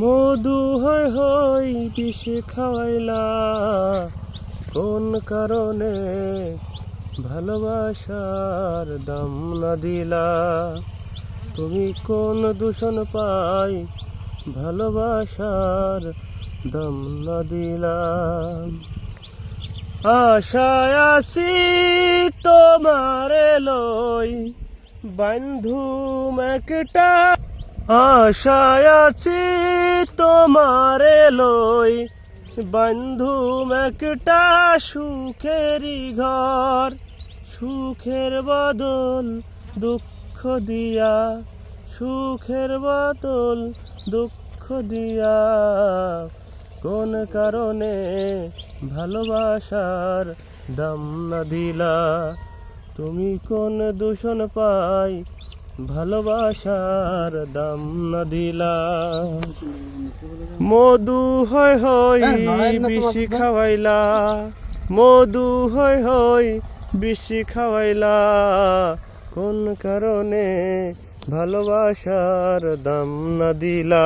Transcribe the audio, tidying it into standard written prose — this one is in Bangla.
মধু হই হই বিষ খাওয়াইলা, কোন কারণে ভালোবাসার দাম না দিলা? তুমি কোন দূষণ পাই ভালোবাসার দাম না দিলা? আশায় আছি তোমারে লই বান্ধুম একটা, আশায় আছি তোমারে লই বান্ধুম একটা সুখেরই ঘর। সুখের বদল দুঃখ দিয়া, সুখের বদল দুঃখ দিয়া, কোন কারণে ভালোবাসার দাম না দিলা? তুমি কোন দূষণ পাই ভালোবাসার দাম না দিলা? মধু হই হই বিষ খাওয়াইলা, মধু হই হই বিষ খাওয়াইলা, কোন কারণে ভালোবাসার দাম না দিলা?